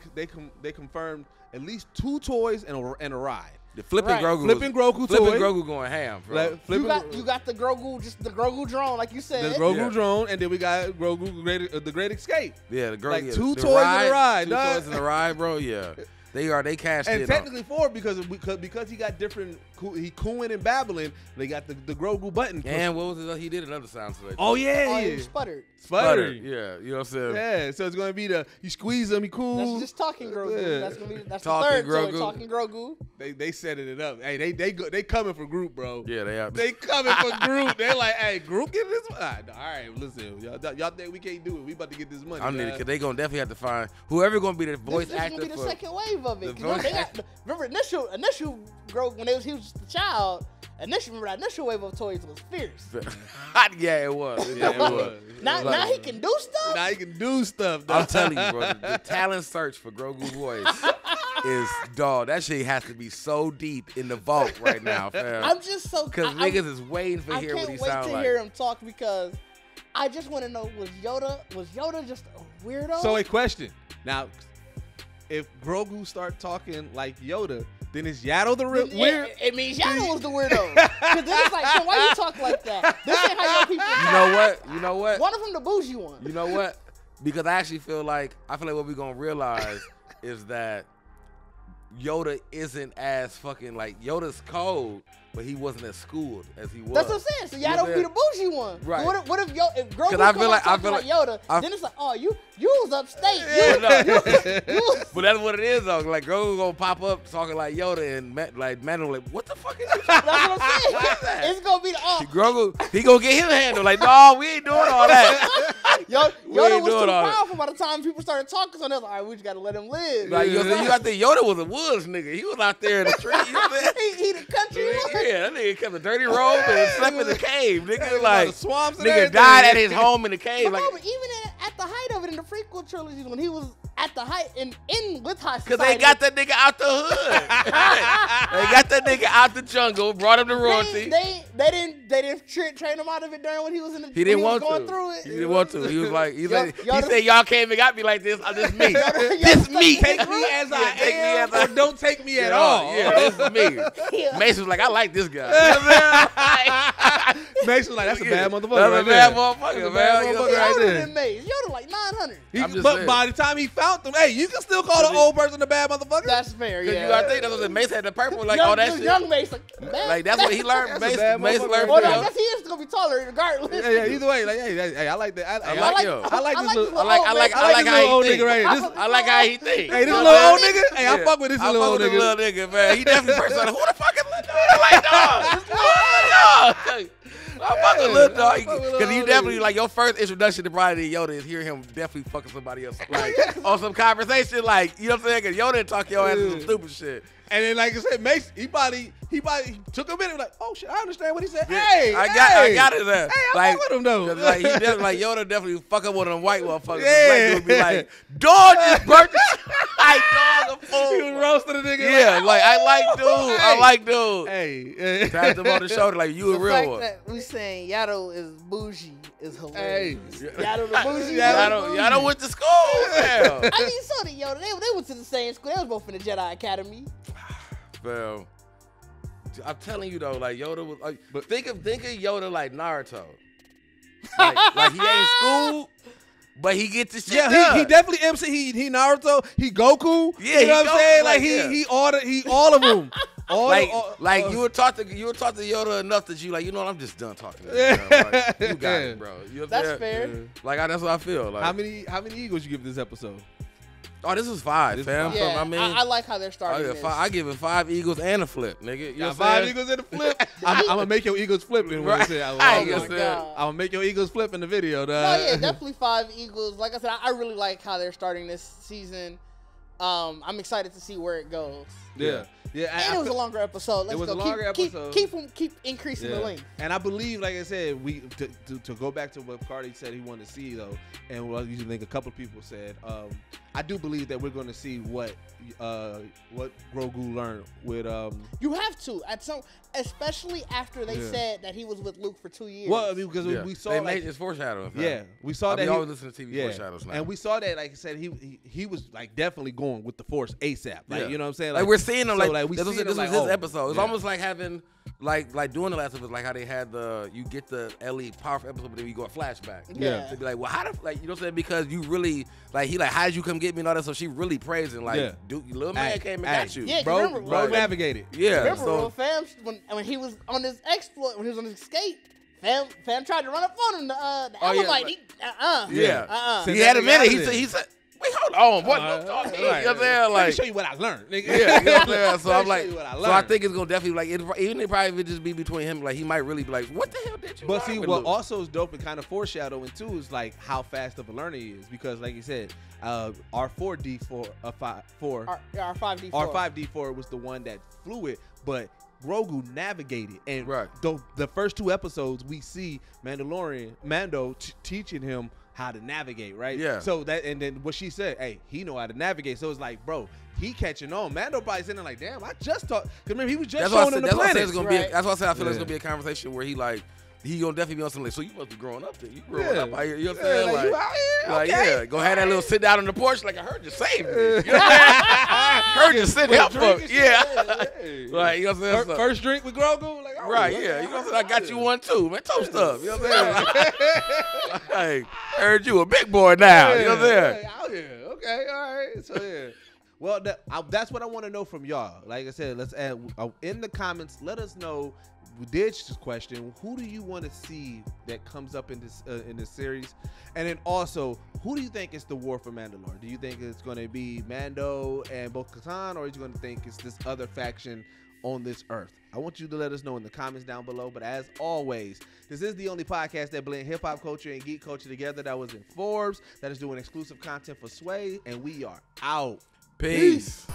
confirmed at least 2 toys and a ride. The flipping Grogu. Flipping Grogu toy. Flipping Grogu going ham, bro. Like, you got the Grogu, just the Grogu drone, like you said. The Grogu drone, and then we got Grogu the Great Escape. Yeah, the Grogu. Like 2 toys and a ride. 2 toys and a ride, bro. Yeah. They cashed in. And technically 4 because he got different. He cooing and babbling. They got the Grogu button. And what was it? He did another sound select. Oh yeah, he sputtered. Yeah, you know what I'm saying? Yeah, so it's gonna be you squeeze him, he cool. That's just talking Grogu. Yeah. That's gonna be the Talking third Grogu. toy, talking Grogu. They setting it up. Hey, they coming for Groot, bro. Yeah, they are. They coming for Groot. They like, hey, Groot get this one. All right, listen, y'all think we can't do it? We about to get this money. I need it because they gonna definitely have to find whoever gonna be the voice this actor. This gonna be the second wave of it. Remember initial Grogu when he was just a child. Remember that initial wave of toys was fierce. Yeah, it was. Yeah, it was. Now he can do stuff. Now he can do stuff. I'm telling you, bro. The talent search for Grogu voice is dog. That shit has to be so deep in the vault right now, fam. I'm just so because niggas is waiting for hear what he sounds like. I can't wait to hear him talk because I just want to know was Yoda just a weirdo? So a question now: if Grogu start talking like Yoda, then is Yaddle the real weird? It means Yaddle was the weirdo. Because then it's like, so why you talk like that? This ain't how your people talk. You know what? One of them the bougie one. You know what? Because I actually feel like what we're gonna realize is that Yoda isn't as fucking like Yoda's cold, but he wasn't as schooled as he was. That's what I'm saying. So Yaddle be the bougie one. Right. What if Grogu I feel like Yoda, then it's like, oh, you was upstate. But that's what it is though. Like Grogu gonna pop up talking like Yoda and like Mandalore like, what the fuck is this? That's what I'm saying. It's gonna be the Grogu. He gonna get him handled. Like, no, we ain't doing all that. Yoda was too powerful by the time people started talking. So they was like, all right, we just gotta let him live. Like you got the Yoda was a woods nigga. He was out there in the street. You know what he the country one. Yeah, that nigga kept a dirty robe and slept in the cave. Nigga like swamps and nigga died at his home in the cave. But like even at the height of it in the prequel trilogies, when he was at the height in with high society, because they got that nigga out the hood. They got that nigga out the jungle, brought him to royalty. They didn't train him out of it during when he was in the. He didn't want going to. Through it. He didn't want to. He was like, he said, y'all came and got me like this. I'm just me. This me. Take me as I am, or don't take me at all. Yeah, this is me. Mason was like, I like this guy. Mason was like, that's a bad motherfucker. That's a bad motherfucker, man. Yoda like 900. But by the time he found them, hey, you can still call an old person a bad motherfucker. That's fair. Yeah. You gotta think that's what Mace had the purple, like young, all that shit. Young Mace, like that's what he learned. Mace learned. Well, I guess he is gonna be taller regardless. Yeah. Either way, like, hey, I like that. I like this little. I like how he think. I like how he think. Hey, this little old nigga. Hey, I fuck with this little old nigga. Little nigga, man. He definitely first like, who the fuck is Little Dog? Like, dog. I fuck with Little Dog because he definitely like your first introduction to probably Yoda is hear him definitely fucking somebody else like on some conversation, like you know what I'm saying? Because Yoda didn't talk your ass to some stupid shit. And then, like I said, Mace, he probably took a minute, like, oh shit, I understand what he said. Yeah, Hey, I got it there. Hey, I like, fuck with him though. Like Yoda definitely fuck up with them white motherfuckers. Yeah. Black dude be like, dog just burnt the shit. Like, dog, a fool. He was roasting the nigga. Yeah, like I like dude. Hey. Tapped him on the shoulder like you a real one. That we saying Yaddle is bougie is hilarious. Hey. Yaddle the bougie. Yaddle went to school. Hell. I mean, so did Yoda. They went to the same school. They was both in the Jedi Academy. Well, I'm telling you though, like Yoda was like, but think of Yoda like Naruto. Like he ain't school, but he gets the shit done. Yeah, he definitely MC. He Naruto. He Goku. Yeah, you know what I'm saying? Like he all of them. You would talk to Yoda enough that you like, you know what, I'm just done talking to you. Like, you got it, bro. You know that's fair. Like that's what I feel. Like how many Eagles you give this episode? Oh, this is 5, fam. Yeah, So, I mean, I like how they're starting this. I give it 5 Eagles and a flip, nigga. You know 5 Eagles and a flip. I'm gonna make your Eagles flip in what I say. I'm gonna make your Eagles flip in the video, dog. No, yeah, definitely 5 Eagles. Like I said, I really like how they're starting this season. I'm excited to see where it goes. Yeah. And it was a longer episode. Let's go. Keep increasing the length. And I believe, like I said, to go back to what Bacardi said he wanted to see though, and what I think a couple of people said. I do believe that we're going to see what Grogu learned with. You have to especially after they said that he was with Luke for 2 years. Well, I mean, because we saw made his foreshadowing. Yeah, we saw that. We always listen to TV foreshadows now, and we saw that. Like I said, he was like definitely going with the Force ASAP. Like you know what I'm saying? Like we're seeing him. This was his episode. It's almost like having. Like doing the last episode, like how they had you get the Ellie powerful episode, but then you go a flashback. Yeah. To be like, well, how the you know what I'm saying? Because you really he how did you come get me and all that? So she really praising dude, your little man came and got you. Yeah, bro navigated. Yeah. Remember so, Fam when he was on his exploit, when he was on his escape, Fam tried to run up on him. The Alba, So he had a minute. He said. Wait, hold on. What? You know what I'm saying? Let me show you what I learned, nigga. Yeah, you know what I'm saying? So I'm like, so I think it's gonna definitely even if probably just be between him, like he might really be like, what the hell did you? But see, what also is dope and kind of foreshadowing too is like how fast of a learner he is, because like you said, our 4D4, our 5D4 was the one that flew it, but Grogu navigated, and the first 2 episodes we see Mando teaching him how to navigate, right? Yeah. So and then what she said, hey, he know how to navigate. So it's like, bro, he catching on. Mando probably sitting there like, damn, I just thought, because remember he was just showing him the planet. That's why I said I feel it's gonna be a conversation where he gonna definitely be on something like, so you must be growing up then. You growing up out here. You know what I'm saying? Like you out here? Go have that little sit down on the porch like I heard you save me. You know what I'm saying? I heard you sit up for yeah. Like, you know what I'm saying? First drink with Grogu? Like, right, yeah. You know what I'm saying? I got you one too, man. Toast up. You know what I'm saying? Like, heard you a big boy now. You know what I'm saying? Out here. Okay, all right. So yeah. Well, that's what I want to know from y'all. Like I said, let's add in the comments. Let us know. Didge's question: who do you want to see that comes up in this series? And then also, who do you think is the war for Mandalore? Do you think it's going to be Mando and Bo-Katan, or are you going to think it's this other faction on this earth? I want you to let us know in the comments down below. But as always, this is the only podcast that blend hip hop culture and geek culture together, that was in Forbes, that is doing exclusive content for Sway, and we are out. Peace.